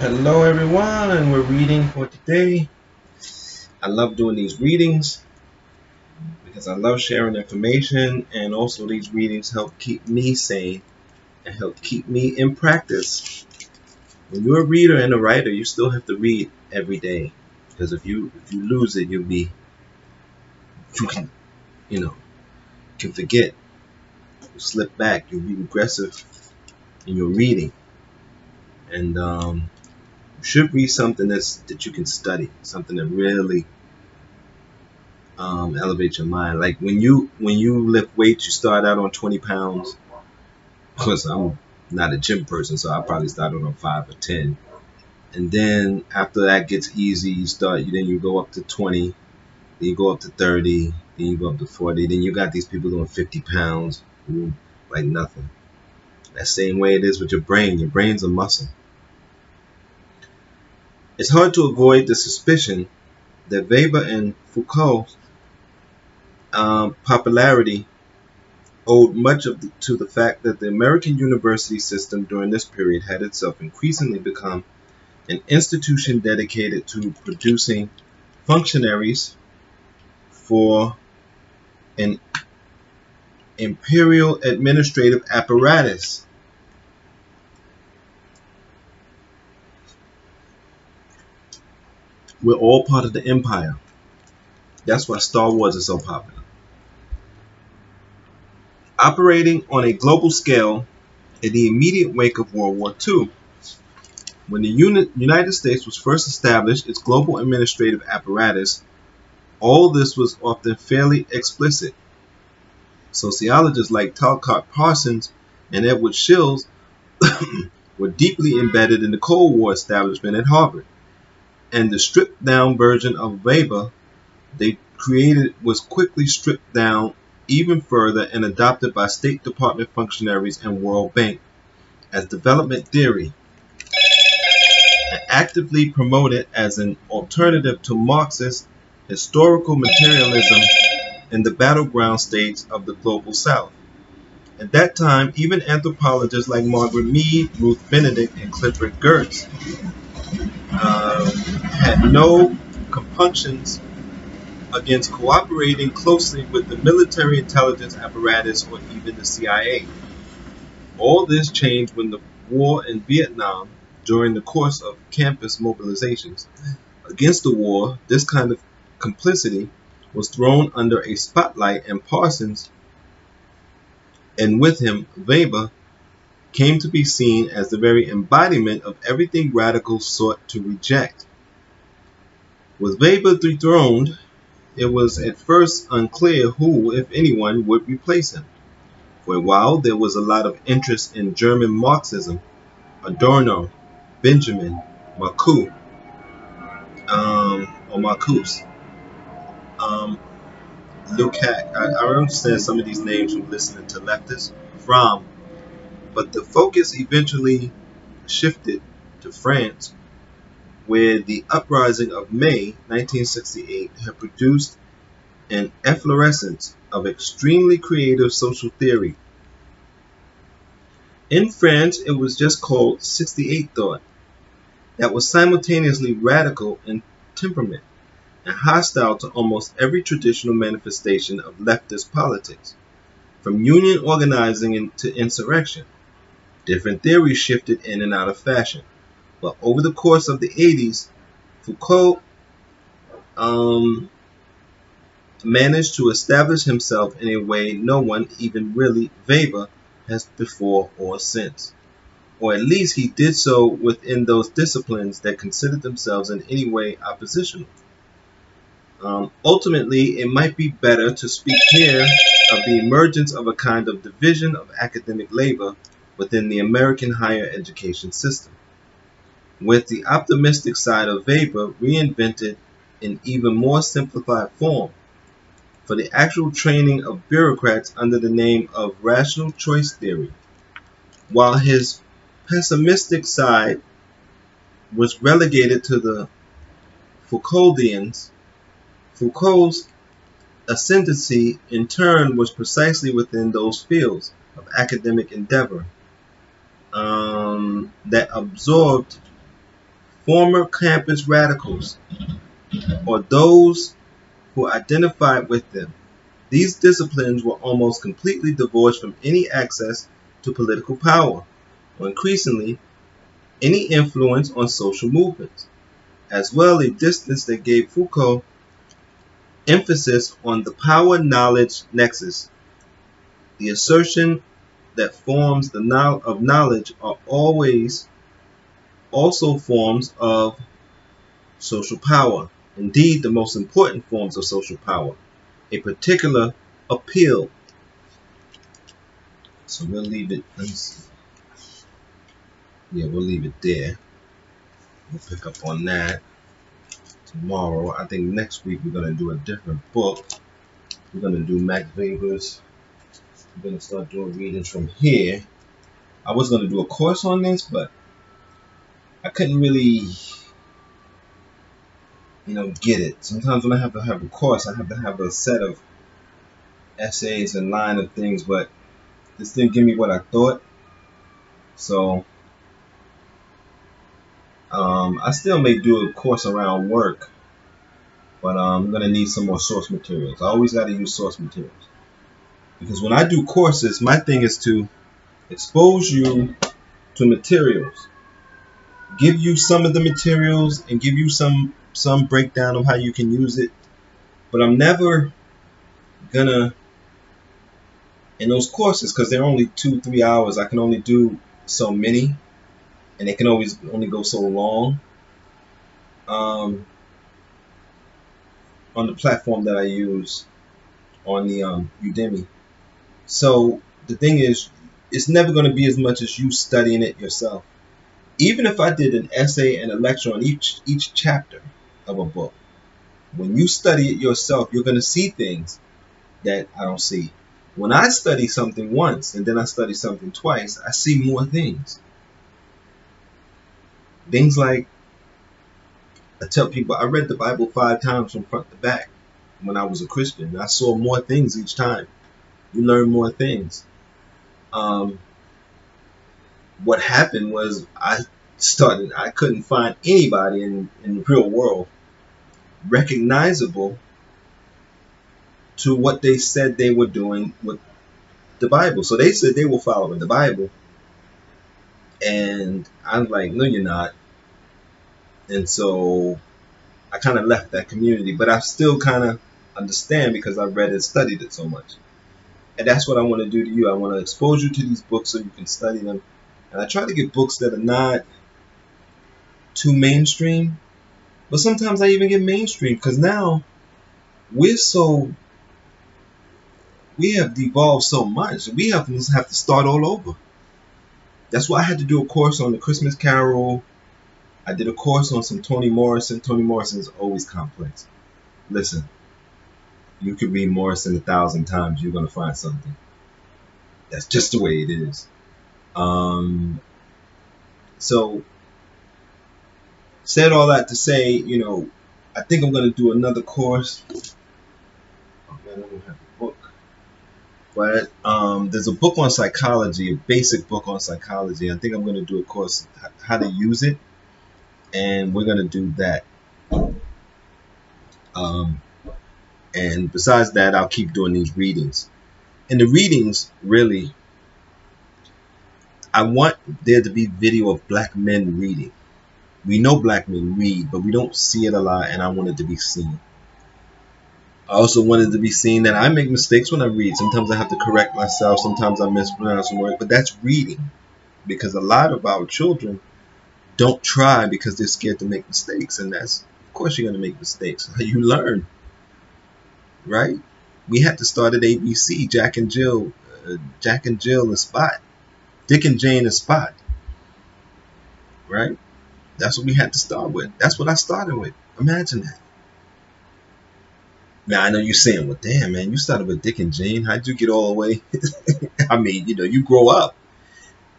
Hello, everyone. We're reading for today. I love doing these readings because I love sharing information, and also these readings help keep me sane and help keep me in practice. When you're a reader and a writer, you still have to read every day because if you lose it, you can you know can forget, you slip back, you'll be regressive in your reading, and you should read something that you can study, something that really elevate your mind. Like when you lift weights, you start out on 20 pounds. Of course, I'm not a gym person, so I probably started on 5 or 10. And then after that gets easy, then you go up to 20, then you go up to 30, then you go up to 40. Then you got these people doing 50 pounds, like nothing. That same way it is with your brain. Your brain's a muscle. It's hard to avoid the suspicion that Weber and Foucault's popularity owed much to the fact that the American university system during this period had itself increasingly become an institution dedicated to producing functionaries for an imperial administrative apparatus. We're all part of the empire. That's why Star Wars is so popular. Operating on a global scale in the immediate wake of World War II, when the United States was first established, its global administrative apparatus, all this was often fairly explicit. Sociologists like Talcott Parsons and Edward Shills were deeply embedded in the Cold War establishment at Harvard, and the stripped-down version of Weber they created was quickly stripped down even further and adopted by State Department functionaries and World Bank as development theory, and actively promoted as an alternative to Marxist historical materialism in the battleground states of the Global South. At that time, even anthropologists like Margaret Mead, Ruth Benedict, and Clifford Geertz had no compunctions against cooperating closely with the military intelligence apparatus or even the CIA. All this changed when the war in Vietnam, during the course of campus mobilizations against the war, this kind of complicity was thrown under a spotlight, and Parsons, and with him Weber, came to be seen as the very embodiment of everything radicals sought to reject. With Weber dethroned, it was at first unclear who, if anyone, would replace him. For a while, there was a lot of interest in German Marxism. Adorno, Benjamin, Marcuse, or Marcuse, um, Lukács. I understand some of these names from listening to leftists. From, but the focus eventually shifted to France, where the uprising of May 1968 had produced an efflorescence of extremely creative social theory. In France, it was just called 68 thought, that was simultaneously radical in temperament and hostile to almost every traditional manifestation of leftist politics, from union organizing to insurrection. Different theories shifted in and out of fashion, but over the course of the 80s, Foucault managed to establish himself in a way no one, even really Weber, has before or since. Or at least he did so within those disciplines that considered themselves in any way oppositional. Ultimately, it might be better to speak here of the emergence of a kind of division of academic labor within the American higher education system, with the optimistic side of Weber reinvented in even more simplified form for the actual training of bureaucrats under the name of rational choice theory, while his pessimistic side was relegated to the Foucauldians. Foucault's ascendancy in turn was precisely within those fields of academic endeavor that absorbed former campus radicals, or those who identified with them. These disciplines were almost completely divorced from any access to political power, or increasingly, any influence on social movements, as well a distance that gave Foucault emphasis on the power-knowledge nexus. The assertion that forms of knowledge are always also forms of social power, indeed the most important forms of social power, a particular appeal. So we'll leave it, we'll leave it there. We'll pick up on that tomorrow. I think next week we're going to do a different book. We're going to do Max Weber's. We're going to start doing readings from here. I was going to do a course on this, but I couldn't really, get it. Sometimes when I have to have a course, I have to have a set of essays and line of things, but this didn't give me what I thought. So I still may do a course around work, but I'm going to need some more source materials. I always got to use source materials. Because when I do courses, my thing is to expose you to materials, give you some of the materials, and give you some breakdown of how you can use it. But I'm never gonna, in those courses, because they're only 2-3 hours, I can only do so many, and they can always only go so long. On the platform that I use on the Udemy. So the thing is, it's never going to be as much as you studying it yourself. Even if I did an essay and a lecture on each chapter of a book, when you study it yourself, you're going to see things that I don't see. When I study something once and then I study something twice, I see more things. Things like, I tell people, I read the Bible 5 times from front to back when I was a Christian. I saw more things each time. You learn more things. What happened was I couldn't find anybody in the real world recognizable to what they said they were doing with the Bible. So they said they were following the Bible. And I'm like, no, you're not. And so I kind of left that community, but I still kind of understand because I read and studied it so much. And that's what I want to do to you. I want to expose you to these books so you can study them. And I try to get books that are not too mainstream, but sometimes I even get mainstream because now we have devolved so much. We have to start all over. That's why I had to do a course on the Christmas Carol. I did a course on some Toni Morrison. Toni Morrison is always complex. Listen, you could read Morrison 1,000 times, you're going to find something. That's just the way it is. So, said all that to say, I think I'm going to do another course. Oh man, I don't have a book. But there's a book on psychology, a basic book on psychology. I think I'm going to do a course how to use it, and we're going to do that. And besides that, I'll keep doing these readings. And the readings, really, I want there to be video of black men reading. We know black men read, but we don't see it a lot, and I want it to be seen. I also wanted to be seen that I make mistakes when I read. Sometimes I have to correct myself. Sometimes I mispronounce some words. But that's reading. Because a lot of our children don't try because they're scared to make mistakes. And that's, of course, you're going to make mistakes. You learn. Right? We had to start at ABC. Jack and Jill and Spot. Dick and Jane and Spot. Right? That's what we had to start with. That's what I started with. Imagine that. Now, I know you're saying, well, damn, man, you started with Dick and Jane. How'd you get all the way? I mean, you grow up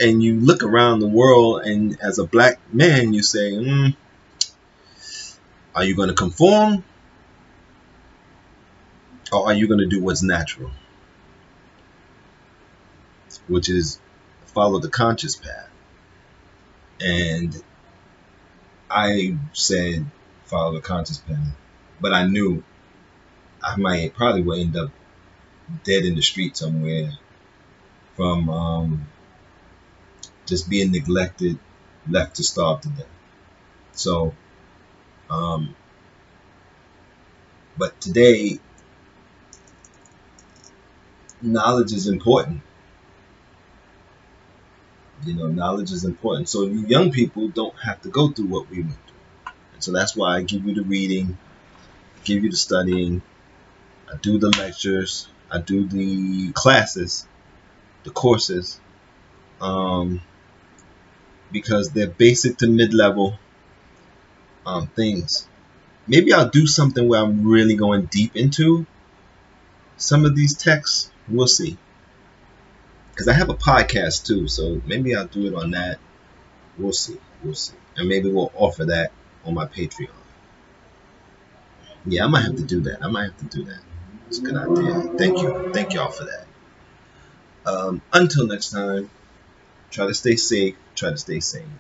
and you look around the world, and as a black man, you say, are you going to conform? Or are you going to do what's natural? Which is follow the conscious path. And I said follow the conscious path, but I knew I might probably would end up dead in the street somewhere from just being neglected, left to starve to death. So, um, but today, knowledge is important. Knowledge is important. So you young people don't have to go through what we went through. And so that's why I give you the reading, give you the studying, I do the lectures, I do the classes, the courses, um, because they're basic to mid-level things. Maybe I'll do something where I'm really going deep into some of these texts. We'll see. Because I have a podcast too, so maybe I'll do it on that. We'll see. We'll see. And maybe we'll offer that on my Patreon. Yeah, I might have to do that. It's a good idea. Thank you. Thank y'all for that. Until next time, try to stay safe, try to stay sane.